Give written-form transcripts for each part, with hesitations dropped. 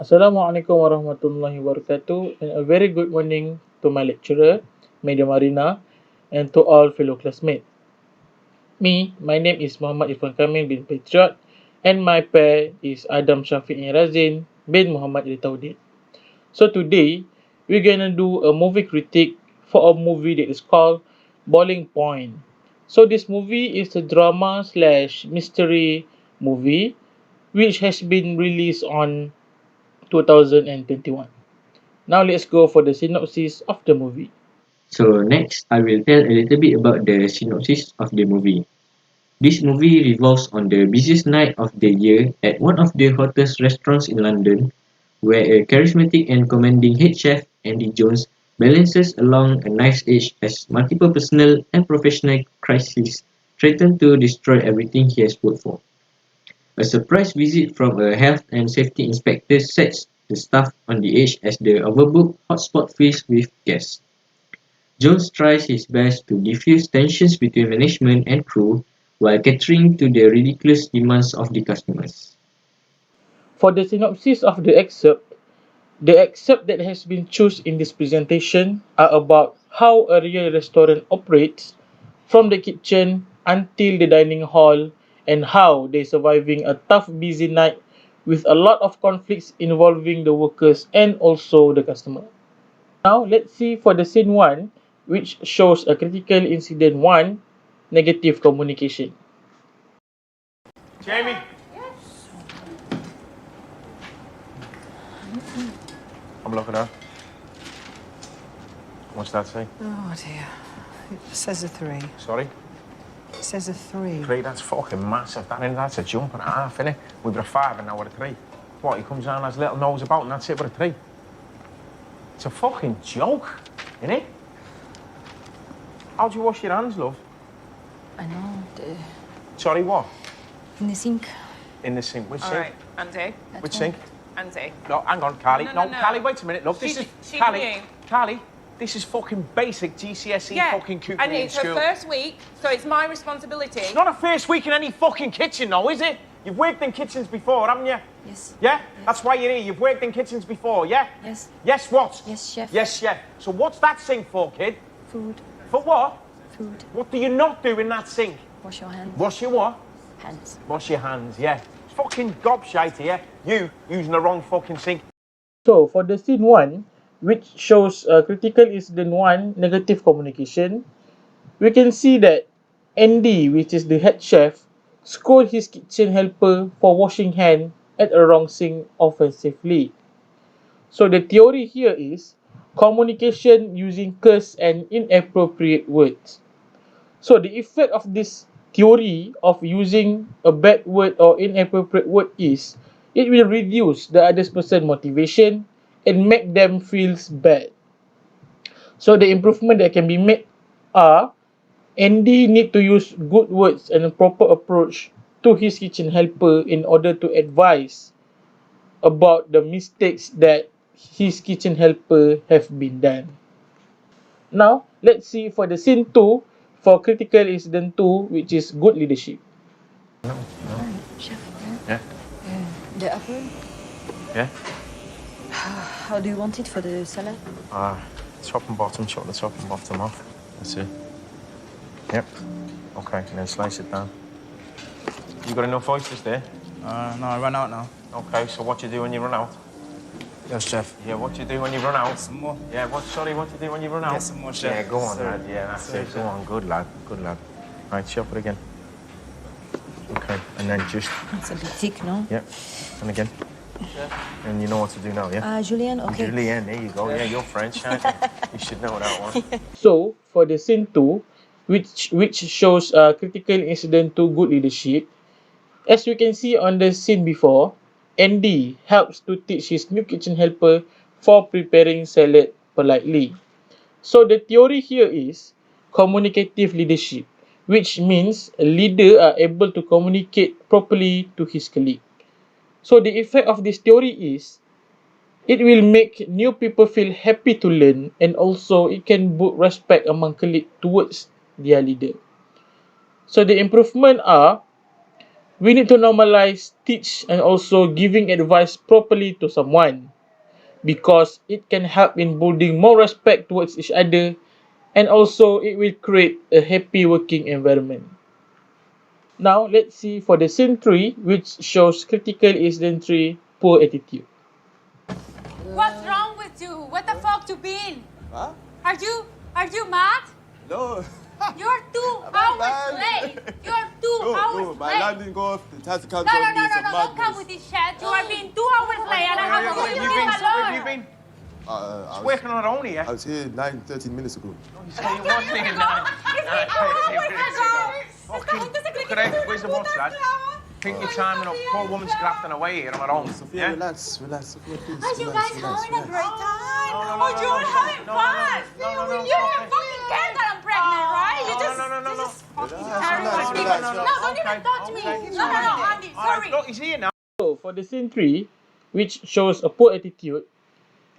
Assalamualaikum warahmatullahi wabarakatuh, and a very good morning to my lecturer, Madam Marina, and to all fellow classmates. My name is Muhammad Irfan Kamil bin Patriot, and my pair is Adam Syafi'e Razin bin Muhammad Irtaudin. So today, we're gonna do a movie critique for a movie that is called Bowling Point. So this movie is a drama slash mystery movie which has been released on 2021. Now let's go for the synopsis of the movie. So next, I will tell a little bit about the synopsis of the movie. This movie revolves on the busiest night of the year at one of the hottest restaurants in London, where a charismatic and commanding head chef, Andy Jones, balances along a knife's edge as multiple personal and professional crises threaten to destroy everything he has worked for. A surprise visit from a health and safety inspector sets the staff on the edge as the overbooked hotspot fills with guests. Jones tries his best to diffuse tensions between management and crew while catering to the ridiculous demands of the customers. For the synopsis of the excerpt that has been chosen in this presentation are about how a real restaurant operates from the kitchen until the dining hall and how they're surviving a tough busy night with a lot of conflicts involving the workers and also the customer. Now let's see for the scene 1 which shows a critical incident 1 negative communication. Jamie. I'm looking at. What's that say? Oh dear. It says a 3. Sorry? It says a 3. 3, that's fucking massive. That's a jump and a half, innit? We've got a 5 and now we're a 3. What, he comes on, has a little nose about and that's it, we're a 3. It's a fucking joke, innit? How'd you wash your hands, love? I know. Sorry, what? In the sink. In the sink. Which All sink? right, Andy. Which sink? Andy. No, hang on, Carly. No. Carly, wait a minute. Look, this is... Carly, Carly, this is fucking basic GCSE fucking cookery and in it's school. her first week, so it's my responsibility. It's not a first week in any fucking kitchen, though, is it? You've worked in kitchens before, haven't you? Yes. Yeah? Yes. That's why you're here. You've worked in kitchens before, yeah? Yes. Yes, what? Yes, chef. Yes, chef. So what's that sink for, kid? Food. For what? Food. What do you not do in that sink? Wash your hands. Wash your what? Hands. Wash your hands, yeah. It's fucking gobshite here. You using the wrong fucking sink. So for the scene 1, which shows critical incident 1 negative communication, we can see that Andy, which is the head chef, scold his kitchen helper for washing hand at a wrong sink offensively. So the theory here is communication using curse and inappropriate words. So the effect of this theory of using a bad word or inappropriate word is it will reduce the other person's motivation and make them feel bad. So the improvement that can be made are Andy need to use good words and a proper approach to his kitchen helper in order to advise about the mistakes that his kitchen helper have been done. Now, let's see for the scene 2 for critical incident 2, which is good leadership. Chef. Yeah? The apple. Yeah? How do you want it for the salad? Top and bottom, chop the top and bottom off. That's it. Yep. Okay, and then slice it down. You got enough oysters there? No, I ran out now. Okay, so what you do when you run out? Yes, chef. Yeah, what you do when you run out? Some more. Yeah, what you do when you run out? Get some more, chef. Yeah, go on, Sorry. lad. Yeah, that's Sorry, it. Go chef. on, good lad, good lad. Right, chop it again. Okay, and then just, It's a bit thick, no? yeah, and again. And you know what to do now, yeah? Julian, okay. Julienne, there you go. Yeah, you're French, aren't you? You should know that one. So, for the scene 2, which shows critical incident to good leadership, as we can see on the scene before, Andy helps to teach his new kitchen helper for preparing salad politely. So the theory here is communicative leadership, which means a leader are able to communicate properly to his colleague. So the effect of this theory is it will make new people feel happy to learn, and also it can build respect among colleagues towards their leader. So the improvement are We need to normalize, teach, and also giving advice properly to someone because it can help in building more respect towards each other and also it will create a happy working environment. Now let's see for the scene 3 which shows critical incident 3 poor attitude. What's wrong with you? What the fuck you been? Huh? Are you mad? No. You're 2 I'm not hours mad. late. You're 2 hours No, my late. alarm didn't go off. The taxi cab No, told no, me no, it's no, a no, don't come madness. with this shit. You are being 2 hours late and I have to leave you Where have you alone. been? I Working on her own here. I was here 13 minutes ago. You say you want me It's been 2 hours ago. Fucking, look at that. Where's the watch, lad? Think you're timing up. Poor woman's grafting away here on her own. Sophia, Yeah? relax, Sophia, please. Are you relax, guys relax, having a relax. great time? No, no, no, Oh, no, you're no, having no, fun. no, no, no, You don't okay. fucking care that I'm pregnant, right? You just, no. you just fucking Relax, carry relax, on. relax, No, relax. don't even touch me. No, Andy, All right, sorry. look, he's here now. So for the scene 3 which shows a poor attitude,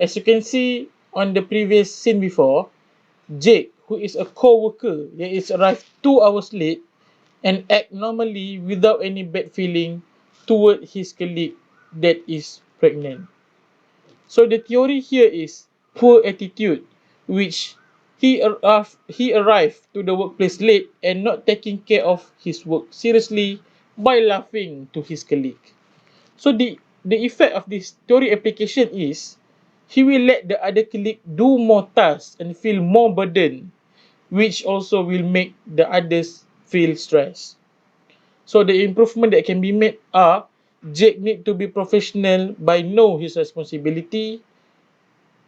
as you can see on the previous scene before, Jake, who is a co-worker that is arrived 2 hours late and act normally without any bad feeling toward his colleague that is pregnant. So the theory here is poor attitude, which he arrived to the workplace late and not taking care of his work seriously by laughing to his colleague. So the effect of this theory application is he will let the other colleague do more tasks and feel more burden, which also will make the others feel stressed. So the improvement that can be made are Jake need to be professional by know his responsibility,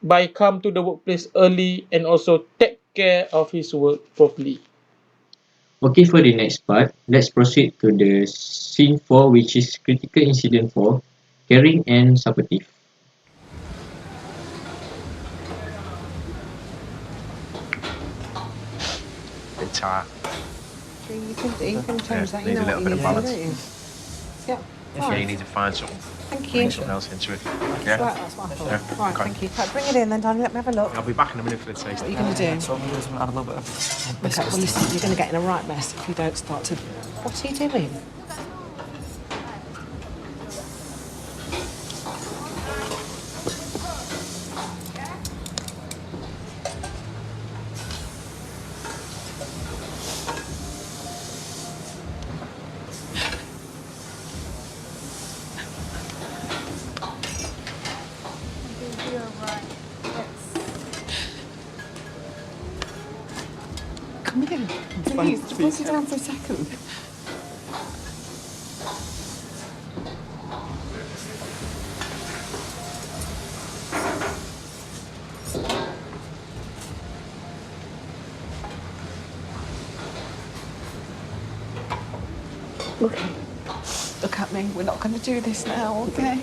by come to the workplace early and also take care of his work properly. Okay, for the next part, let's proceed to the scene 4, which is critical incident 4, caring and supportive. Bit tight. You can change that. Need You a know little what bit you of need, balance. don't you? Yeah. Yeah, you need to find something. Thank Bring you. something else into it. Right, Yeah? that's what I thought. Yeah, Right, okay. thank you. Right, bring it in then, darling. Let me have a look. I'll be back in a minute for the taste. What are you going to do? So I'm going to do is add a little bit of Okay, well, listen, you're going to get in a right mess if you don't start to... What are you doing? Come here. Please, just sit down for a second. Okay. Look at me. We're not going to do this now, okay?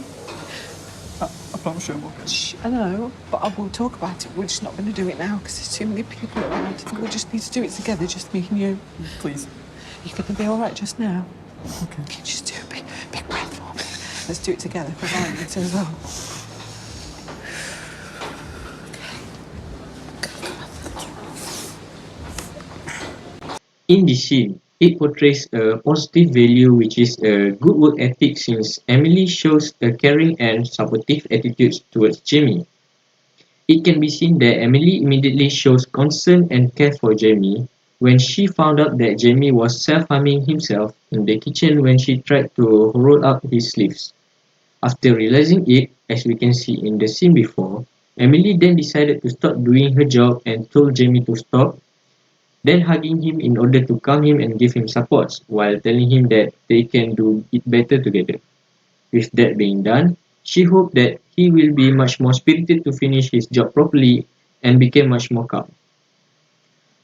I promise you I will. Shh, I know, but I will talk about it. We're just not going to do it now because there's too many people around. We just need to do it together, just me and you. Please. You're going to be all right just now. Okay. Can you just do a big breath for me? Let's do it together, because I need to as well. In this scene, it portrays a positive value which is a good work ethic since Emily shows a caring and supportive attitude towards Jamie. It can be seen that Emily immediately shows concern and care for Jamie when she found out that Jamie was self-harming himself in the kitchen when she tried to roll up his sleeves. After realizing it, as we can see in the scene before, Emily then decided to stop doing her job and told Jamie to stop, then hugging him in order to calm him and give him support while telling him that they can do it better together. With that being done, she hoped that he will be much more spirited to finish his job properly and became much more calm.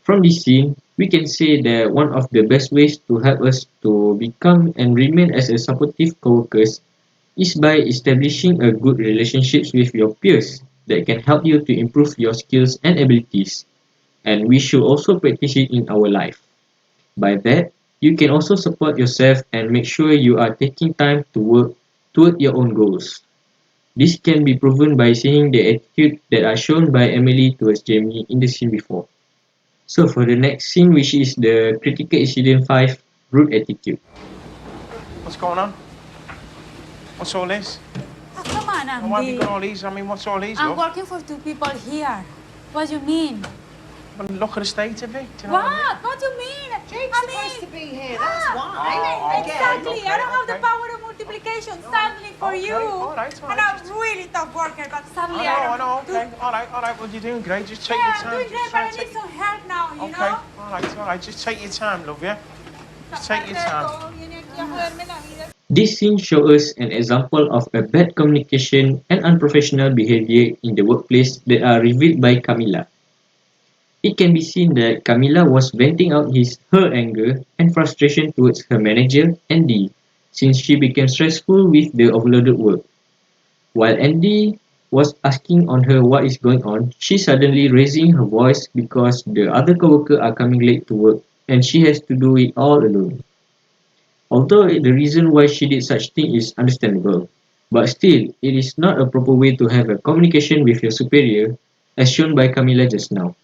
From this scene, we can say that one of the best ways to help us to become and remain as a supportive co-workers is by establishing a good relationships with your peers that can help you to improve your skills and abilities. And we should also practice it in our life. By that, you can also support yourself and make sure you are taking time to work toward your own goals. This can be proven by seeing the attitude that are shown by Emily towards Jamie in the scene before. So for the next scene, which is the critical incident 5, rude attitude. What's going on? What's all this? Oh, come on, And why have you Andy. got all these? I mean, what's all these, I'm love? working for two people here. What do you mean? Well, look at the state of it. Do you know what I mean? What do you mean? Jake's supposed to be here, that's why. Exactly. okay, I don't have the okay. power of multiplication, sadly for Okay, you. all right, And I'm really tough worker, but sadly I don't know, do- okay. All right, well, you're doing great. Just take Yeah, your I'm time. doing Just great, try but I and need take- some help now, you Okay, know? all right. Just take your time, love, yeah? Just take your time. This scene shows us an example of a bad communication and unprofessional behavior in the workplace that are revealed by Camila. It can be seen that Camila was venting out her anger and frustration towards her manager, Andy, since she became stressful with the overloaded work. While Andy was asking on her what is going on, she suddenly raising her voice because the other coworker are coming late to work and she has to do it all alone. Although the reason why she did such thing is understandable, but still, it is not a proper way to have a communication with your superior, as shown by Camila just now.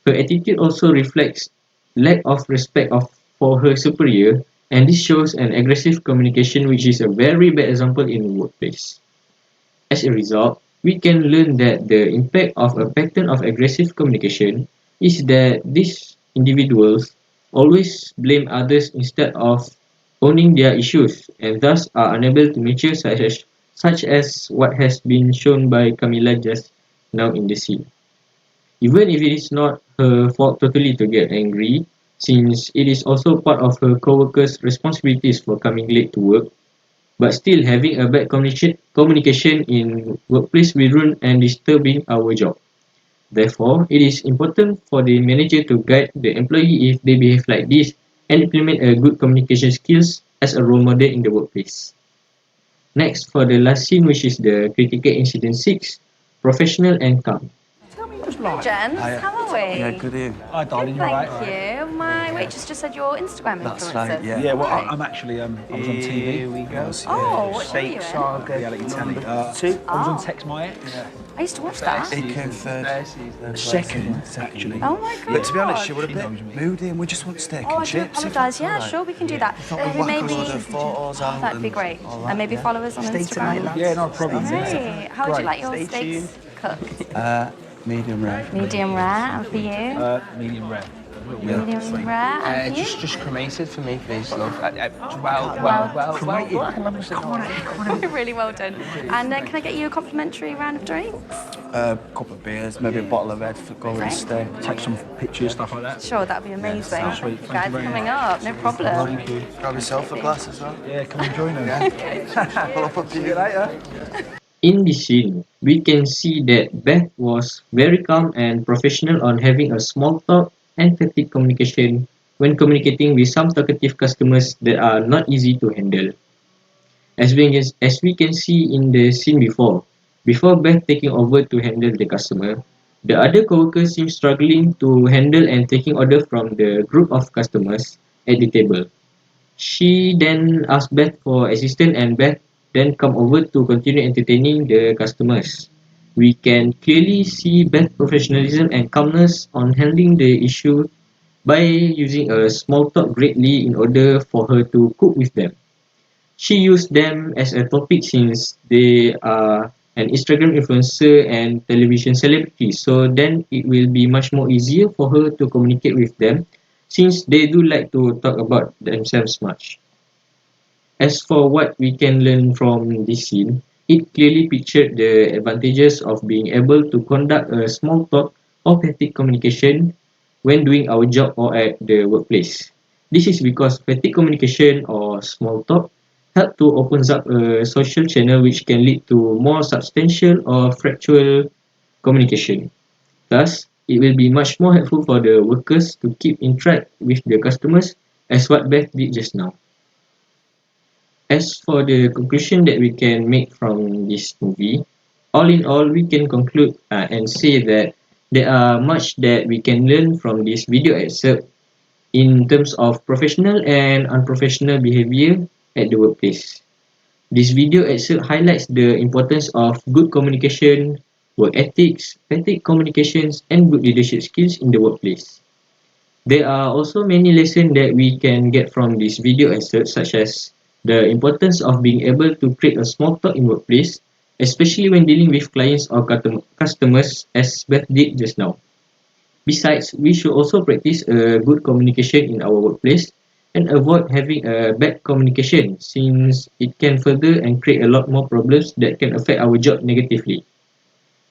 Her attitude also reflects lack of respect for her superior, and this shows an aggressive communication which is a very bad example in the workplace. As a result, we can learn that the impact of a pattern of aggressive communication is that these individuals always blame others instead of owning their issues and thus are unable to mature such as what has been shown by Camila just now in the scene. Even if it is not her fault totally to get angry, since it is also part of her coworkers' responsibilities for coming late to work, but still having a bad communication in workplace will ruin and disturbing our job. Therefore, it is important for the manager to guide the employee if they behave like this and implement a good communication skills as a role model in the workplace. Next, for the last scene, which is the critical incident 6, professional and calm. Hi, gents. How are we? Yeah, good evening. Hi, darling. Good, You thank alright? you. My waitress just said you're Instagram That's influencers. right, yeah. Yeah, well, Right. I'm actually, I was on TV. Here we go. Oh, what do you Fake in? Saga Reality telly. two. I was on Oh. Text My Ex. I used to watch that. It came third. Second, actually. Oh my god. But to be honest, you were a She bit knows me. moody and we just want steak Oh, and I do chips. if apologise. that's Yeah, all right. sure, we can do that. Thought we'd whack a load of photos out That'd be and great. all that, And maybe yeah. follow us on Instagram. Yeah, no problem. Great. How would you Great. like your Stay steaks cooked? Medium rare. Medium rare, and for you? Medium rare. Medium rare, and for you? Just cremated for me, please, love. Really well done. And can I get you a complimentary round of drinks? A couple of beers, maybe a bottle of red for going Great. to stay. Take some pictures, stuff like that. Sure, that'd be amazing. sounds sweet. You Thank guys you very coming much. up, no problem. Thank you. Grab yourself a glass as well. Yeah, come and join us. Pull up a See you beer. later. In this scene, we can see that Beth was very calm and professional on having a small talk and effective communication when communicating with some talkative customers that are not easy to handle. As we can see in the scene before Beth taking over to handle the customer, the other coworkers seem struggling to handle and taking order from the group of customers at the table. She then asked Beth for assistance and Beth then come over to continue entertaining the customers. We can clearly see Beth's professionalism and calmness on handling the issue by using a small talk greatly in order for her to cope with them. She used them as a topic since they are an Instagram influencer and television celebrity, so then it will be much more easier for her to communicate with them since they do like to talk about themselves much. As for what we can learn from this scene, it clearly pictured the advantages of being able to conduct a small talk or fatigue communication when doing our job or at the workplace. This is because fatigue communication or small talk help to opens up a social channel which can lead to more substantial or factual communication. Thus, it will be much more helpful for the workers to keep in track with the customers as what Beth did just now. As for the conclusion that we can make from this movie, all in all, we can conclude and say that there are much that we can learn from this video excerpt in terms of professional and unprofessional behavior at the workplace. This video excerpt highlights the importance of good communication, work ethics, ethic communications, and good leadership skills in the workplace. There are also many lessons that we can get from this video excerpt, such as The importance of being able to create a small talk in workplace, especially when dealing with clients or customers, as Beth did just now. Besides, we should also practice a good communication in our workplace and avoid having a bad communication since it can further and create a lot more problems that can affect our job negatively.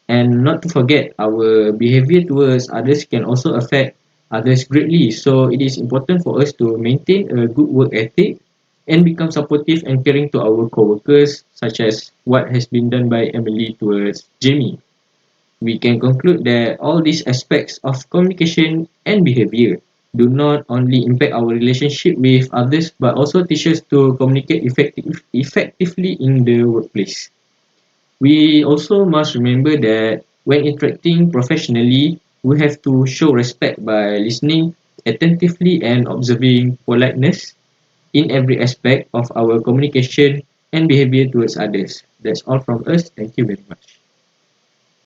And not to forget, our behavior towards others can also affect others greatly. So it is important for us to maintain a good work ethic and become supportive and caring to our coworkers, such as what has been done by Emily towards Jamie. We can conclude that all these aspects of communication and behavior do not only impact our relationship with others but also teach us to communicate effectively in the workplace. We also must remember that when interacting professionally, we have to show respect by listening attentively and observing politeness in every aspect of our communication and behavior towards others. That's all from us. Thank you very much.